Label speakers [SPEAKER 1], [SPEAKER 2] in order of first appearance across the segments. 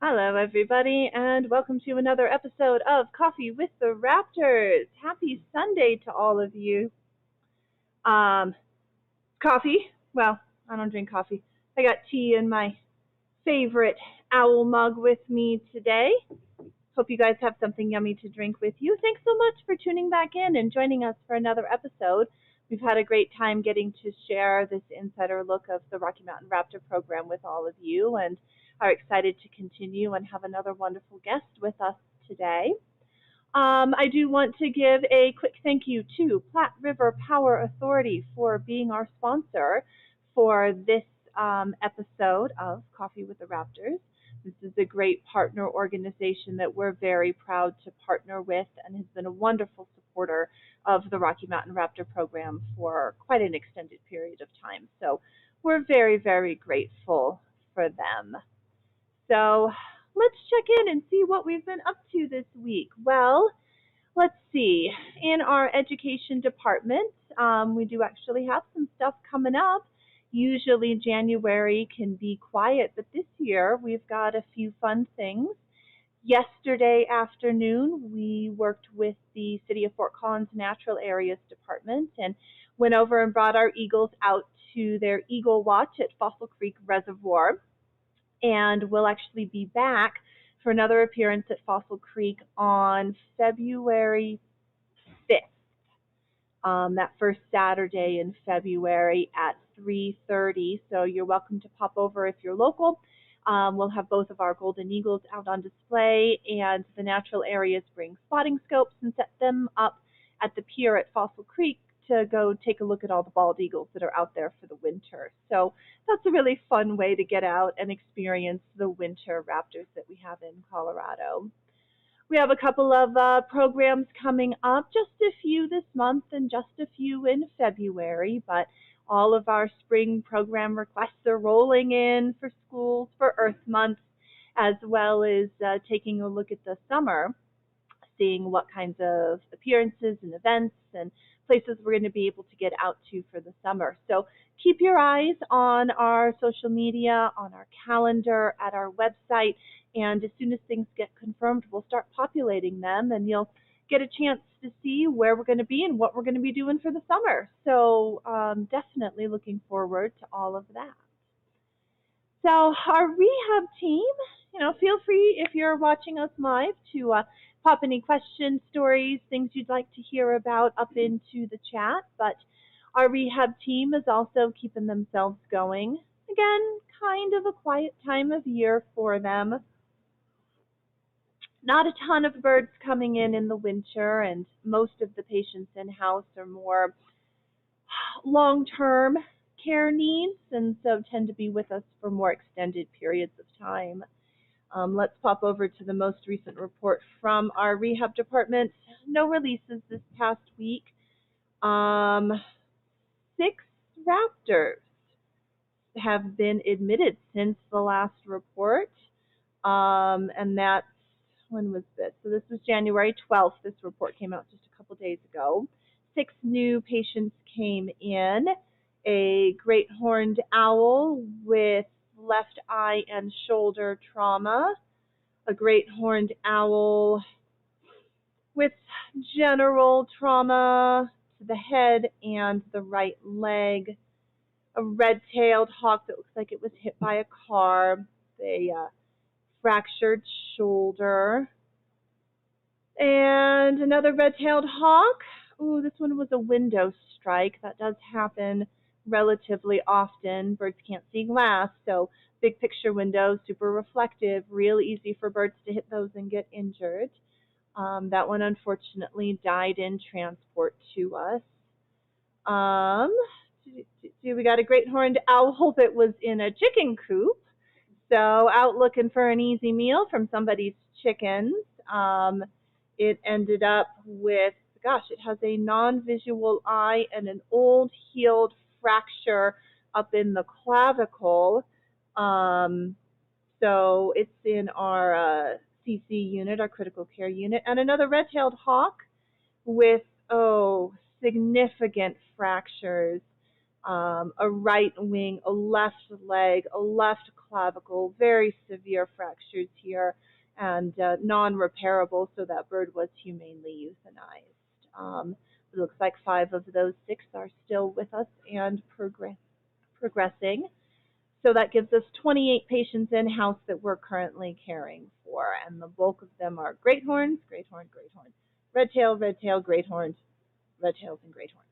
[SPEAKER 1] Hello, everybody, and welcome to another episode of Coffee with the Raptors. Happy Sunday to all of you. Um, Coffee? Well, I don't drink coffee. I got tea in my favorite owl mug with me today. Hope you guys have something yummy to drink with you. Thanks so much for tuning back in and joining us for another episode. We've had a great time getting to share this insider look of the Rocky Mountain Raptor program with all of you, and are excited to continue and have another wonderful guest with us today. I do want to give a quick thank you to Platte River Power Authority for being our sponsor for this episode of Coffee with the Raptors. This is a great partner organization that we're very proud to partner with and has been a wonderful supporter of the Rocky Mountain Raptor program for quite an extended period of time. So we're very, very grateful for them. So let's check in and see what we've been up to this week. Well, let's see. In our education department, we do actually have some stuff coming up. Usually January can be quiet, but this year we've got a few fun things. Yesterday afternoon, we worked with the City of Fort Collins Natural Areas Department and went over and brought our eagles out to their Eagle Watch at Fossil Creek Reservoir. And we'll actually be back for another appearance at Fossil Creek on February 5th. That first Saturday in February at 3:30. So you're welcome to pop over if you're local. We'll have both of our golden eagles out on display, and the natural areas bring spotting scopes and set them up at the pier at Fossil Creek to go take a look at all the bald eagles that are out there for the winter. So that's a really fun way to get out and experience the winter raptors that we have in Colorado. We have a couple of programs coming up, just a few this month and just a few in February, but all of our spring program requests are rolling in for schools for Earth Month, as well as taking a look at the summer, seeing what kinds of appearances and events and places we're going to be able to get out to for the summer. So keep your eyes on our social media, on our calendar, at our website, and as soon as things get confirmed, we'll start populating them, and you'll get a chance to see where we're going to be and what we're going to be doing for the summer. So definitely looking forward to all of that. So our rehab team, feel free if you're watching us live to pop any questions, stories, things you'd like to hear about up into the chat. But our rehab team is also keeping themselves going. Again, kind of a quiet time of year for them. Not a ton of birds coming in the winter, and most of the patients in-house are more long-term care needs, and so tend to be with us for more extended periods of time. Let's pop over to the most recent report from our rehab department. No releases this past week. 6 raptors have been admitted since the last report, and that's, when was this? So this was January 12th. This report came out just a couple days ago. 6 new patients came in. A great horned owl with left eye and shoulder trauma, a great horned owl with general trauma to the head and the right leg, a red-tailed hawk that looks like it was hit by a car, a fractured shoulder, and another red-tailed hawk. Ooh, this one was a window strike. That does happen relatively often. Birds can't see glass, so big picture windows, super reflective, real easy for birds to hit those and get injured. That one unfortunately died in transport to us. We got a great horned owl that was in a chicken coop, so out looking for an easy meal from somebody's chickens. It ended up with, it has a non-visual eye and an old healed fracture up in the clavicle. So it's in our CC unit, our critical care unit, and another red-tailed hawk with, significant fractures a right wing, a left leg, a left clavicle, very severe fractures here, and non-repairable, so that bird was humanely euthanized. It looks like 5 of those 6 are still with us and progressing. So that gives us 28 patients in-house that we're currently caring for, and the bulk of them are great horns, red tail, great horns, red tails, and great horns.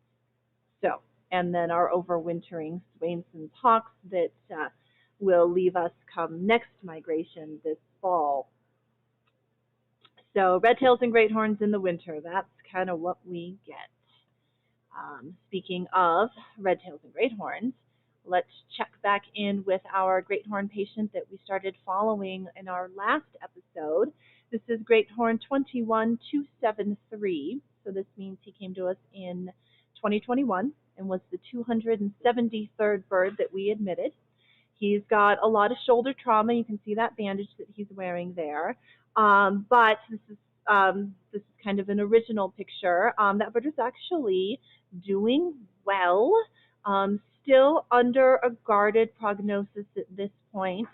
[SPEAKER 1] So, and then our overwintering Swainson's hawks that will leave us come next migration this fall. So red tails and great horns in the winter, that's kind of what we get. Speaking of red tails and great horns, let's check back in with our great horn patient that we started following in our last episode. This is great horn 21273. So this means he came to us in 2021 and was the 273rd bird that we admitted. He's got a lot of shoulder trauma. You can see that bandage that he's wearing there. But this is kind of an original picture. That bird is actually doing well, still under a guarded prognosis at this point.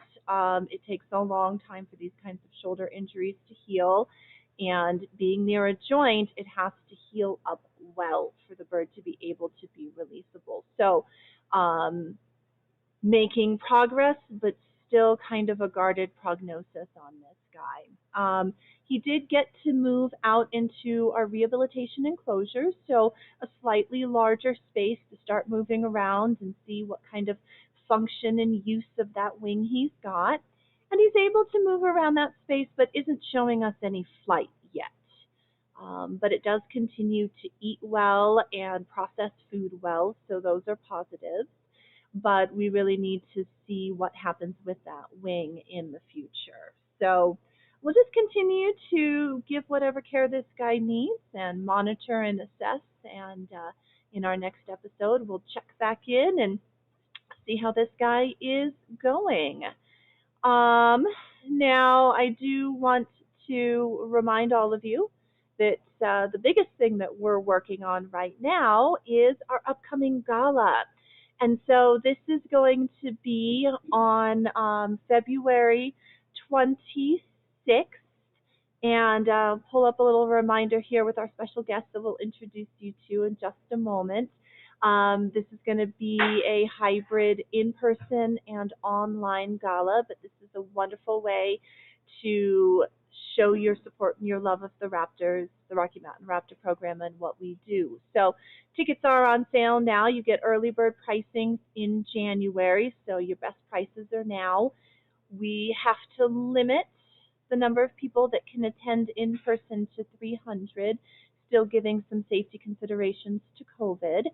[SPEAKER 1] It takes a long time for these kinds of shoulder injuries to heal, and being near a joint, it has to heal up well for the bird to be able to be releasable. So making progress, but still kind of a guarded prognosis on this guy. He did get to move out into our rehabilitation enclosure, so a slightly larger space to start moving around and see what kind of function and use of that wing he's got. And he's able to move around that space, but isn't showing us any flight yet. But it does continue to eat well and process food well, so those are positives. But we really need to see what happens with that wing in the future. So we'll just continue to give whatever care this guy needs and monitor and assess. And in our next episode, we'll check back in and see how this guy is going. Now, I do want to remind all of you that the biggest thing that we're working on right now is our upcoming gala. And so this is going to be on February 26th. And pull up a little reminder here with our special guest that we'll introduce you to in just a moment. This is going to be a hybrid in-person and online gala, but this is a wonderful way to show your support and your love of the Raptors, the Rocky Mountain Raptor program, and what we do. So tickets are on sale now. You get early bird pricing in January, so your best prices are now. We have to limit the number of people that can attend in person to 300, still giving some safety considerations to COVID.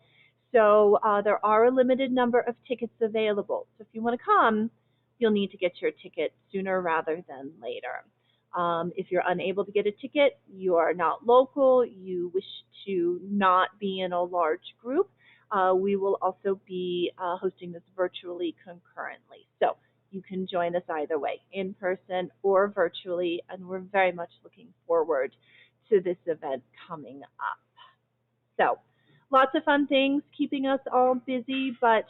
[SPEAKER 1] So there are a limited number of tickets available. So if you want to come, you'll need to get your ticket sooner rather than later. If you're unable to get a ticket, you are not local, you wish to not be in a large group, we will also be hosting this virtually concurrently. So you can join us either way, in person or virtually, and we're very much looking forward to this event coming up. So lots of fun things keeping us all busy, but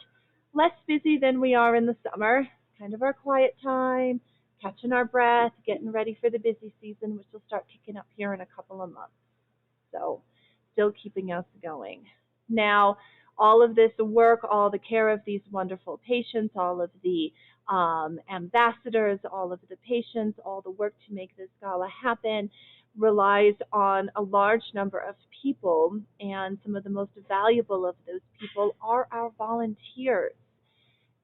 [SPEAKER 1] less busy than we are in the summer. Kind of our quiet time, catching our breath, getting ready for the busy season, which will start kicking up here in a couple of months. So still keeping us going. Now, all of this work, all the care of these wonderful patients, all of the ambassadors, all of the patients, all the work to make this gala happen relies on a large number of people, and some of the most valuable of those people are our volunteers.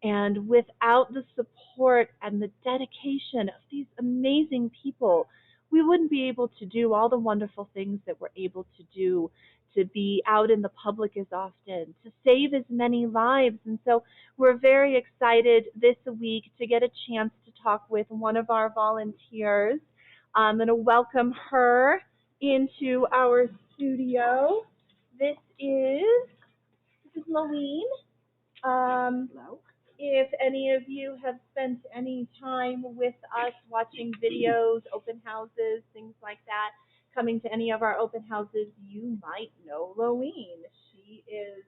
[SPEAKER 1] And without the support and the dedication of these amazing people, we wouldn't be able to do all the wonderful things that we're able to do, to be out in the public as often, to save as many lives. And so we're very excited this week to get a chance to talk with one of our volunteers. I'm going to welcome her into our studio. This is Louine. Hello. If any of you have spent any time with us watching videos, open houses, things like that, coming to any of our open houses, you might know Louine. She is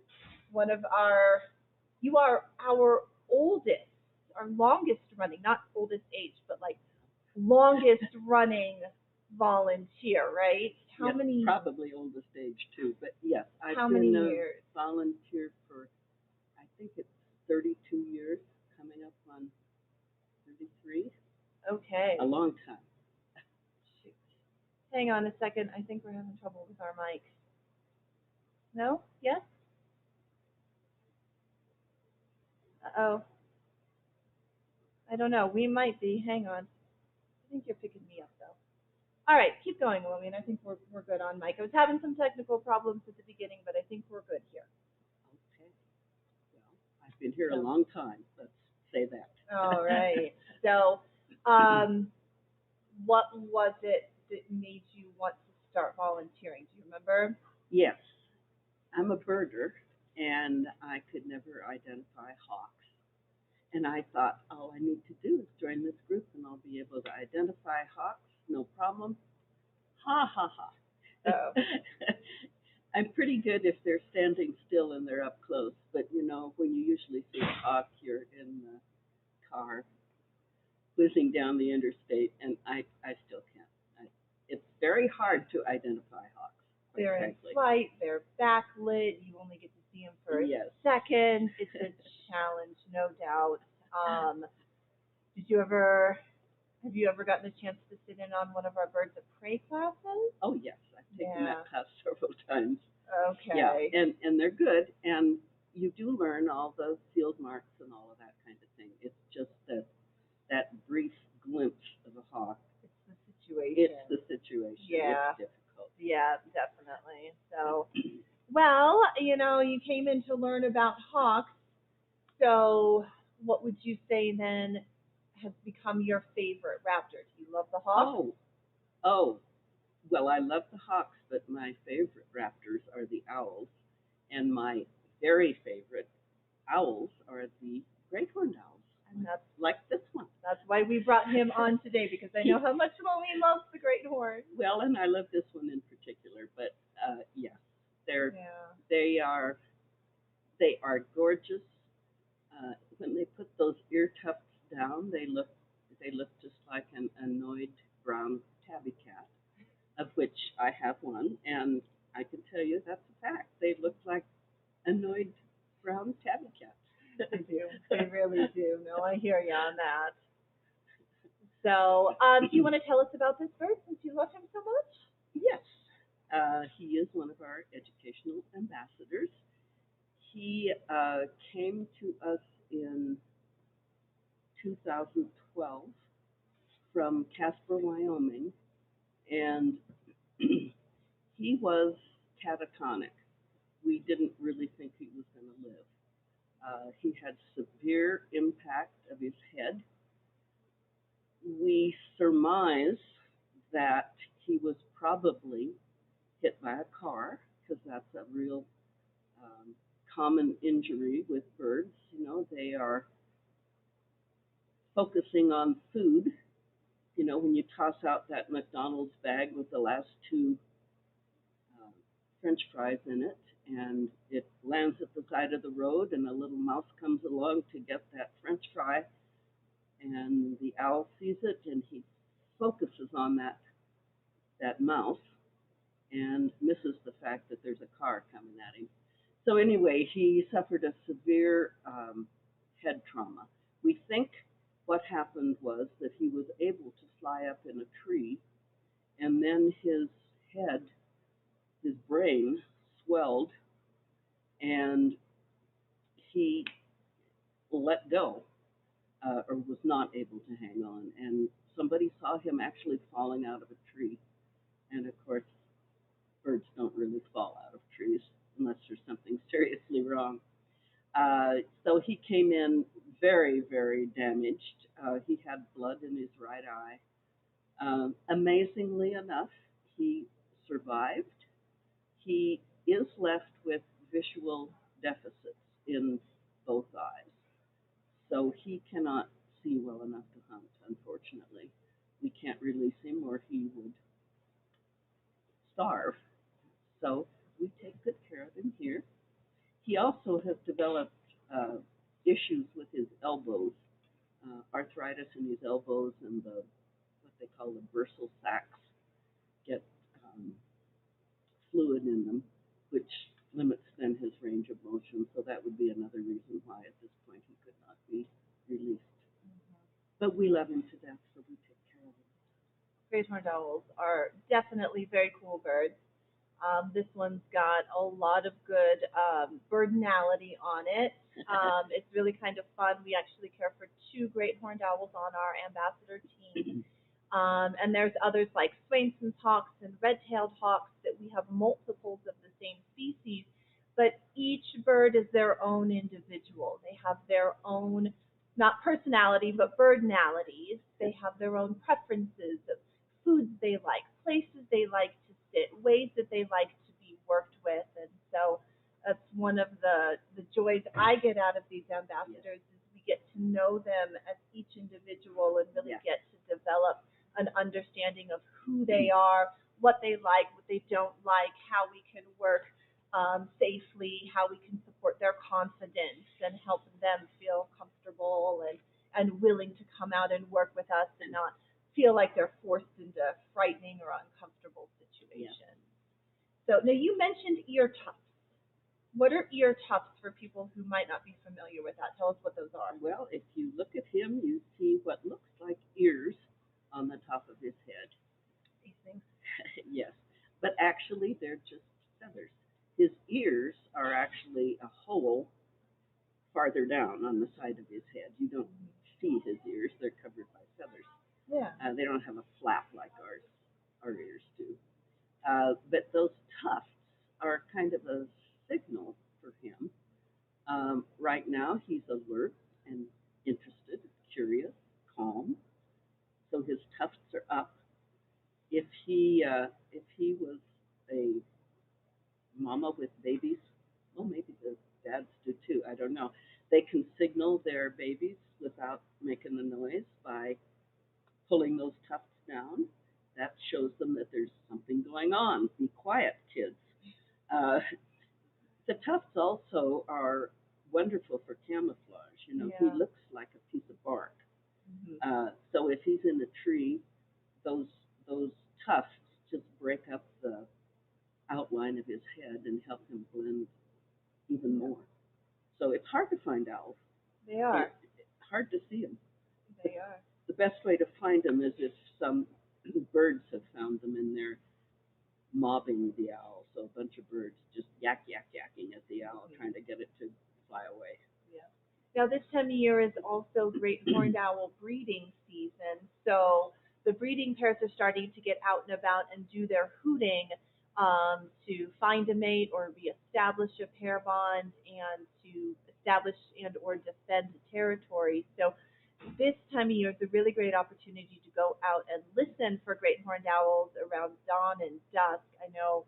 [SPEAKER 1] one of our You are our oldest, our longest running, not oldest age, but like longest running volunteer, right? How
[SPEAKER 2] Yes,
[SPEAKER 1] many?
[SPEAKER 2] probably oldest age too, but yes, I've
[SPEAKER 1] How
[SPEAKER 2] been
[SPEAKER 1] many
[SPEAKER 2] a
[SPEAKER 1] years?
[SPEAKER 2] volunteer for, I think it's 32 years, coming up on 33,
[SPEAKER 1] Okay.
[SPEAKER 2] a long time.
[SPEAKER 1] Shoot. Hang on a second. I think we're having trouble with our mic. No? Yes? Uh-oh. I don't know. We might be. Hang on. I think you're picking me up, though. All right. Keep going, William. I think we're good on mic. I was having some technical problems at the beginning, but I think we're good here.
[SPEAKER 2] Okay, well, I've been here a
[SPEAKER 1] So,
[SPEAKER 2] long time, let's say that.
[SPEAKER 1] all right. So, what was it that made you want to start volunteering? Do you remember?
[SPEAKER 2] Yes, I'm a birder, and I could never identify hawks. And I thought, all I need to do is join this group, and I'll be able to identify hawks, no problem. Ha ha ha.
[SPEAKER 1] Oh.
[SPEAKER 2] I'm pretty good if they're standing still and they're up close, but when you usually see a hawk, you're in the car whizzing down the interstate, and I still can't. It's very hard to identify hawks.
[SPEAKER 1] They're in flight, they're backlit, you only get to see them for a second. It's a challenge, no doubt. Have you ever gotten a chance to sit in on one of our birds of prey classes?
[SPEAKER 2] Oh, yes, I've taken that class several times.
[SPEAKER 1] Okay.
[SPEAKER 2] Yeah, and they're good, and you do learn all the field marks and all of that kind of thing. It's just that brief glimpse of a hawk.
[SPEAKER 1] It's the situation.
[SPEAKER 2] It's the situation.
[SPEAKER 1] Yeah.
[SPEAKER 2] It's difficult.
[SPEAKER 1] Yeah, definitely. So, well, you came in to learn about hawks. So, what would you say then has become your favorite raptor? Do you love the hawks?
[SPEAKER 2] Oh, well, I love the hawks, but my favorite raptors are the owls, and my very favorite owls are the great horned owls.
[SPEAKER 1] And that's
[SPEAKER 2] like this one.
[SPEAKER 1] That's why we brought him on today, because I know how much Willie loves the great horn.
[SPEAKER 2] Well, and I love this one in particular, but yes, they are gorgeous. When they put those ear tufts down, they look just like an annoyed brown tabby cat, of which I have one, and I can tell you that's a fact. They look like annoyed brown tabby cats.
[SPEAKER 1] They do. They really do. No, I hear you on that. So, do you want to tell us about this bird since you love him so much?
[SPEAKER 2] Yes. He is one of our educational ambassadors. He came to us in 2012 from Casper, Wyoming, and he was catatonic. We didn't really think he was going to live. He had severe impact of his head. We surmise that he was probably hit by a car, because that's a real common injury with birds. They are focusing on food. When you toss out that McDonald's bag with the last two French fries in it, and it lands at the side of the road, and a little mouse comes along to get that French fry, and the owl sees it, and he focuses on that mouse and misses the fact that there's a car coming at him. So anyway, he suffered a severe head trauma. We think what happened was that he was able to fly up in a tree, and then his head, his brain swelled, and he let go, or was not able to hang on. And somebody saw him actually falling out of a tree. And of course, birds don't really fall out of trees unless there's something seriously wrong. So he came in very, very damaged. He had blood in his right eye. Amazingly enough, he survived. He is left with visual deficits in both eyes, so he cannot see well enough to hunt, unfortunately. We can't release him or he would starve. So we take good care of him here. He also has developed issues with his elbows, arthritis in his elbows, and what they call the bursal sacs get um, fluid in them, which limits then his range of motion. So that would be another reason why at this point he could not be released. But we love him to death, so we take care of him.
[SPEAKER 1] Great horned owls are definitely very cool birds. This one's got a lot of good birdinality on it. It's really kind of fun. We actually care for two great horned owls on our ambassador team. And there's others like Swainson's hawks and red-tailed hawks that we have multiples of the same species, but each bird is their own individual. They have their own, not personality, but birdnalities. They have their own preferences of foods they like, places they like to sit, ways that they like to be worked with. And so that's one of the joys I get out of these ambassadors is we get to know them as each individual and really get to develop an understanding of who they are, what they like, what they don't like, how we can work safely, how we can support their confidence and help them feel comfortable and willing to come out and work with us and not feel like they're forced into frightening or uncomfortable situations. So now you mentioned ear tufts. What are ear tufts for people who might not be familiar with that? Tell us what those are.
[SPEAKER 2] Well, if you look at him, you see what looks like ears on the top of his head.
[SPEAKER 1] These things.
[SPEAKER 2] Yes, but actually they're just feathers. His ears are actually a hole farther down on the side of his head. You don't see his ears; they're covered by feathers.
[SPEAKER 1] Yeah.
[SPEAKER 2] They don't have a flap like our ears do. But those tufts are kind of a signal for him. Right now, he's alert and interested, curious, calm. So his tufts are up. If he was a mama with babies, well, maybe the dads do too. I don't know. They can signal their babies without making the noise by pulling those tufts down. That shows them that there's something going on. Be quiet, kids. Uh, the tufts also are wonderful for camouflage. You know, he looks like a piece of bark. So if he's in a tree, those tufts just break up the outline of his head and help him blend even more. So it's hard to find owls.
[SPEAKER 1] They are.
[SPEAKER 2] It's hard to see them.
[SPEAKER 1] They are.
[SPEAKER 2] The best way to find them is if some birds have found them and they're mobbing the owl. So a bunch of birds just yakking at the owl, trying to get it to fly away.
[SPEAKER 1] Yeah. Now this time of year is also great horned owl breeding season. So the breeding pairs are starting to get out and about and do their hooting to find a mate or reestablish a pair bond and to establish and or defend territory. So this time of year is a really great opportunity to go out and listen for great horned owls around dawn and dusk. I know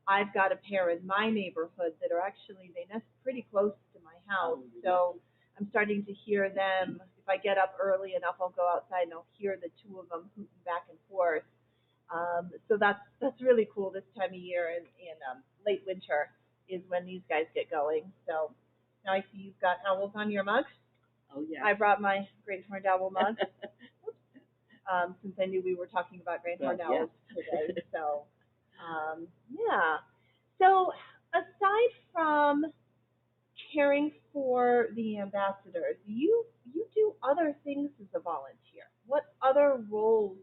[SPEAKER 1] I've got a pair in my neighborhood that are actually, they nest pretty close to my house. So I'm starting to hear them. If I get up early enough, I'll go outside and I'll hear the two of them hooting back and forth. So that's really cool this time of year in late winter is when these guys get going. So now I see you've got owls on your mug.
[SPEAKER 2] Oh yeah.
[SPEAKER 1] I brought my great horned owl mug since I knew we were talking about great horned owls today. So yeah. So aside from caring for the ambassadors, you do other things as a volunteer. What other roles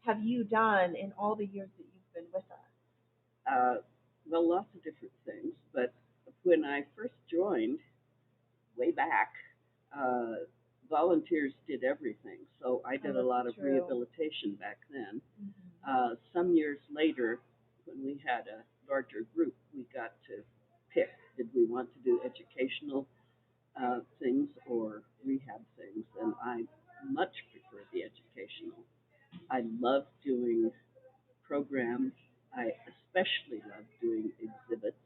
[SPEAKER 1] have you done in all the years that you've been with us?
[SPEAKER 2] Well, lots of different things. But when I first joined, way back, volunteers did everything. So I did a lot of rehabilitation back then. Some years later, when we had a larger group, we got to pick, did we want to do educational things or rehab things? And I much prefer the educational. I love doing programs. I especially love doing exhibits.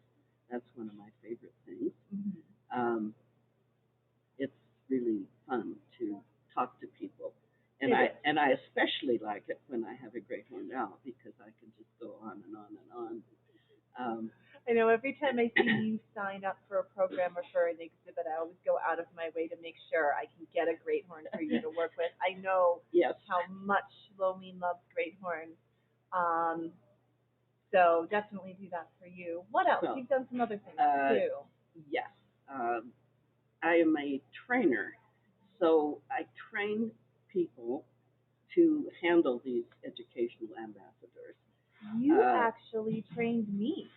[SPEAKER 2] That's one of my favorite things. It's really fun to talk to people. And I especially like it when I have a great horned owl because I can just go on and on and on.
[SPEAKER 1] I know every time I see you sign up for a program or for an exhibit, I always go out of my way to make sure I can get a great horn for you to work with. I know
[SPEAKER 2] Yes.
[SPEAKER 1] how much Loween loves great horns. So definitely do that for you. What else?
[SPEAKER 2] Well,
[SPEAKER 1] You've done some other things too.
[SPEAKER 2] Yes. I am a trainer, so I train people to handle these educational ambassadors.
[SPEAKER 1] You actually trained me.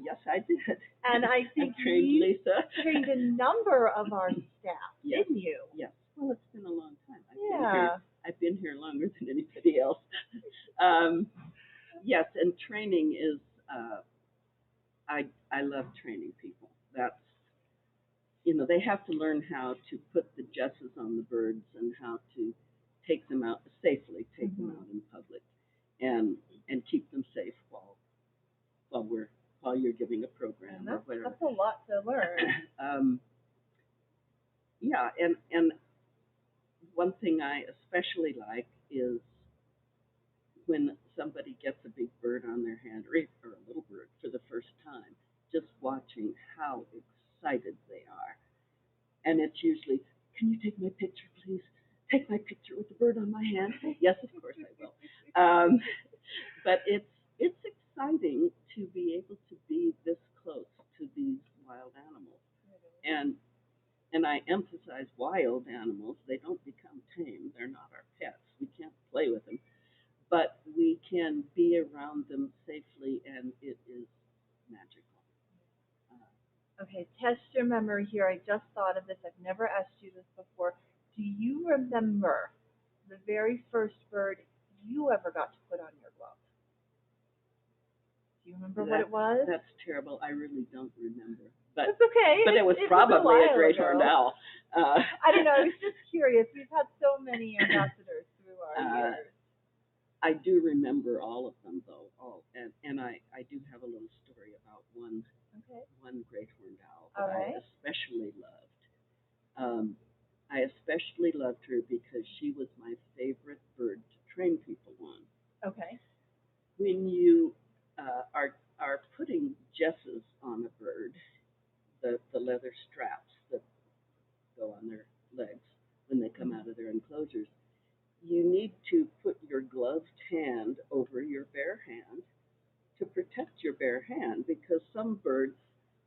[SPEAKER 2] Yes, I did.
[SPEAKER 1] And I think
[SPEAKER 2] I trained
[SPEAKER 1] you
[SPEAKER 2] Lisa.
[SPEAKER 1] trained a number of our staff,
[SPEAKER 2] Yes.
[SPEAKER 1] didn't you?
[SPEAKER 2] Yes. Well, it's been a long time.
[SPEAKER 1] Yeah.
[SPEAKER 2] I've been here longer than anybody else. Yes, and training is. I love training people. That's, they have to learn how to put the jesses on the birds and how to take them out safely, take them out in public, and keep them safe while you're giving a program or whatever.
[SPEAKER 1] That's a lot to learn.
[SPEAKER 2] Yeah, and one thing I especially like is when somebody gets a big bird on their hand or a little bird for the first time, just watching how excited they are. And it's usually, can you take my picture, please? Take my picture with the bird on my hand? Yes, of course I will. But it's exciting to be able to be this close to these wild animals. And I emphasize wild animals. They don't become tame. They're not our pets. We can't play with them. But we can be around them safely, and it is magical.
[SPEAKER 1] Okay, test your memory here. I just thought of this. I've never asked you this before. Do you remember the very first bird you ever got to put on your glove? Do you remember what it was?
[SPEAKER 2] That's terrible. I really don't remember. But
[SPEAKER 1] it's okay.
[SPEAKER 2] But it was probably a great horned owl.
[SPEAKER 1] I don't know. I was just curious. We've had so many ambassadors through our years.
[SPEAKER 2] I do remember all of them, though. And I do have a little story about one great horned owl that I especially loved. I especially loved her because she was my favorite bird to train people on.
[SPEAKER 1] Okay.
[SPEAKER 2] When you are putting jesses on a bird, the leather straps that go on their legs when they come out of their enclosures, you need to put your gloved hand over your bare hand to protect your bare hand, because some birds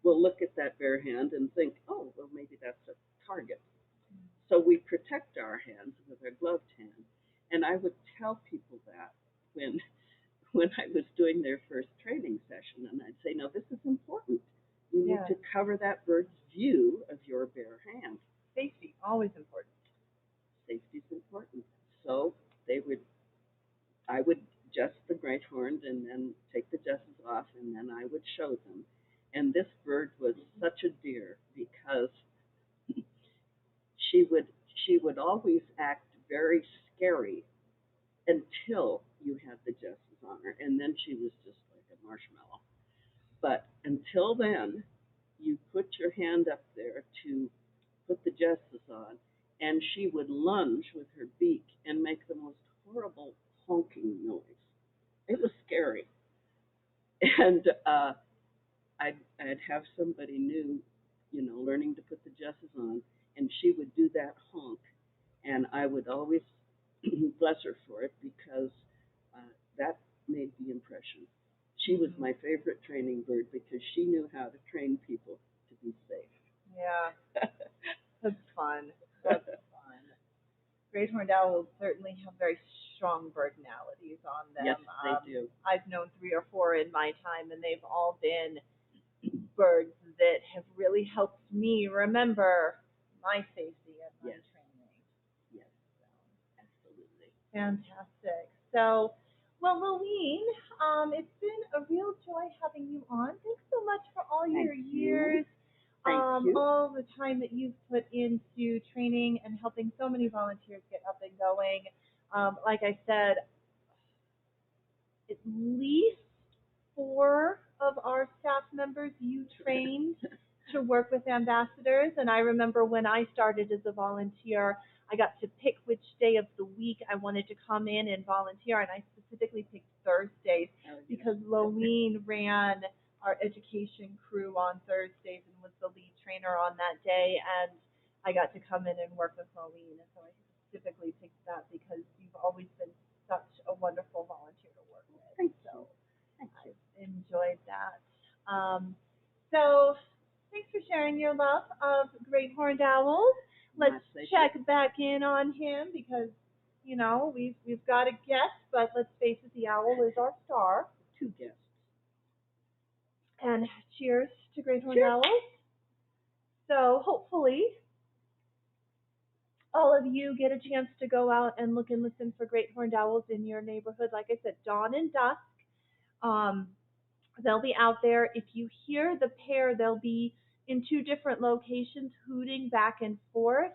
[SPEAKER 2] will look at that bare hand and think, oh, well, maybe that's a target. So we protect our hands with our gloved hand. And I would tell people that when I was doing their first training session, and I'd say, no, this is important. You need to cover that bird's view of your bare hand.
[SPEAKER 1] Safety, always important.
[SPEAKER 2] Safety is important. So I would just the great horned and then take the jesses off, and then I would show them. And this bird was such a dear because she would always act very scary until you had the jesses on her, and then she was just like a marshmallow. But until then, you put your hand up there to put the jesses on, and she would lunge with her beak and make the most horrible honking noise. It was scary. And I'd have somebody new, learning to put the jesses on, and she would do that honk, and I would always bless her for it, because that made the impression. She was my favorite training bird because she knew how to train people to be safe.
[SPEAKER 1] Yeah, that's fun. That's fun. Great horned owls certainly have very strong personalities on them.
[SPEAKER 2] Yes, they do.
[SPEAKER 1] I've known 3 or 4 in my time, and they've all been birds that have really helped me remember my safety and my training.
[SPEAKER 2] Yes, absolutely.
[SPEAKER 1] Fantastic. So, well, Loween, it's been a real joy having you on. Thanks so much for all your years, all the time that you've put into training and helping so many volunteers get up and going. Like I said, at least 4 of our staff members you trained to work with ambassadors. And I remember when I started as a volunteer, I got to pick which day of the week I wanted to come in and volunteer, and I specifically picked Thursdays because Loween ran our education crew on Thursdays and was the lead trainer on that day, and I got to come in and work with Loween, and so I specifically picked that because you've always been such a wonderful volunteer to work with.
[SPEAKER 2] Thank
[SPEAKER 1] so
[SPEAKER 2] you. Thank you.
[SPEAKER 1] I enjoyed that. So thanks for sharing your love of great horned owls. Let's
[SPEAKER 2] My pleasure.
[SPEAKER 1] check back in on him because, you know, we've got a guest, but let's face it, the owl is our star.
[SPEAKER 2] 2 guests.
[SPEAKER 1] And cheers to great horned
[SPEAKER 2] Cheers.
[SPEAKER 1] owls. So hopefully all of you get a chance to go out and look and listen for great horned owls in your neighborhood. Like I said, dawn and dusk. They'll be out there. If you hear the pair, they'll be in 2 different locations hooting back and forth.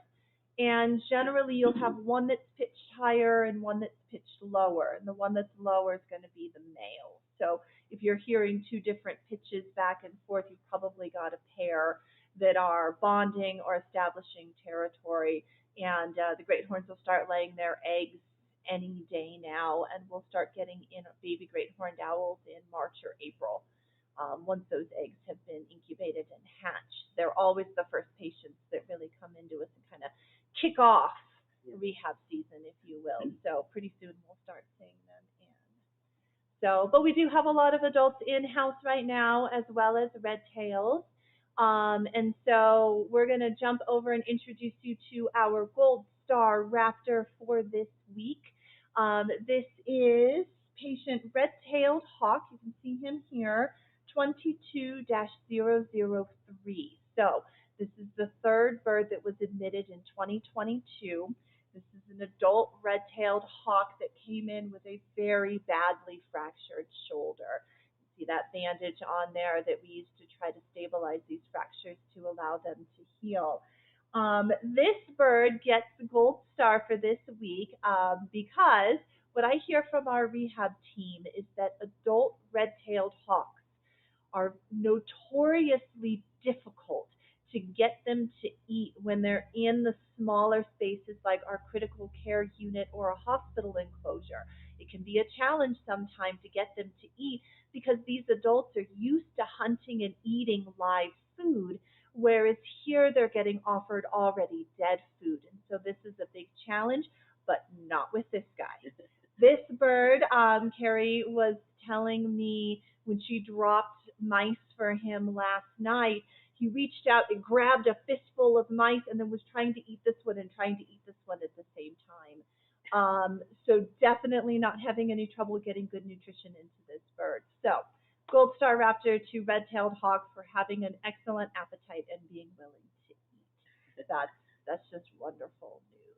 [SPEAKER 1] And generally you'll have one that's pitched higher and one that's pitched lower. And the one that's lower is going to be the male. So if you're hearing 2 different pitches back and forth, you've probably got a pair that are bonding or establishing territory. And the great horns will start laying their eggs any day now, and we'll start getting in baby great horned owls in March or April. Once those eggs have been incubated and hatched, they're always the first patients that really come into us and kind of kick off the rehab season, if you will. So pretty soon we'll start seeing them in. So, but we do have a lot of adults in-house right now, as well as red tails. And so we're going to jump over and introduce you to our Gold Star Raptor for this week. This is patient red-tailed hawk. You can see him here, 22-003. So this is the 3rd bird that was admitted in 2022. This is an adult red-tailed hawk that came in with a very badly fractured shoulder. See that bandage on there that we used to try to stabilize these fractures to allow them to heal. This bird gets the gold star for this week because what I hear from our rehab team is that adult red-tailed hawks are notoriously difficult to get them to eat when they're in the smaller spaces like our critical care unit or a hospital enclosure. It can be a challenge sometimes to get them to eat because these adults are used to hunting and eating live food, whereas here they're getting offered already dead food. And so this is a big challenge, but not with this guy. This bird, Carrie was telling me when she dropped mice for him last night, he reached out and grabbed a fistful of mice and then was trying to eat this one and trying to eat this one at the same time. So definitely not having any trouble getting good nutrition into this bird. So Gold Star Raptor to red-tailed hawk for having an excellent appetite and being willing to eat. That's just wonderful news.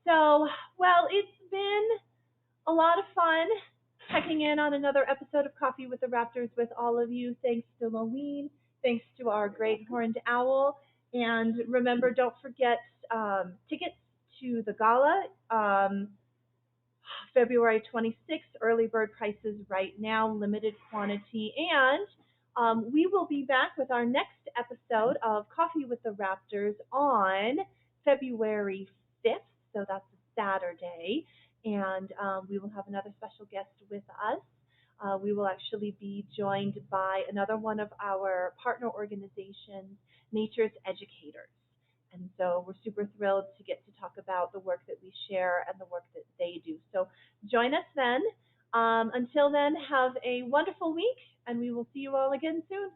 [SPEAKER 1] So, well, it's been a lot of fun checking in on another episode of Coffee with the Raptors with all of you. Thanks to Loween. Thanks to our great horned owl. And remember, don't forget tickets to the Gala, February 26th, early bird prices right now, limited quantity. And we will be back with our next episode of Coffee with the Raptors on February 5th. So that's a Saturday. And we will have another special guest with us. We will actually be joined by another one of our partner organizations, Nature's Educators. And so we're super thrilled to get to talk about the work that we share and the work that they do. So join us then. Until then, have a wonderful week, and we will see you all again soon.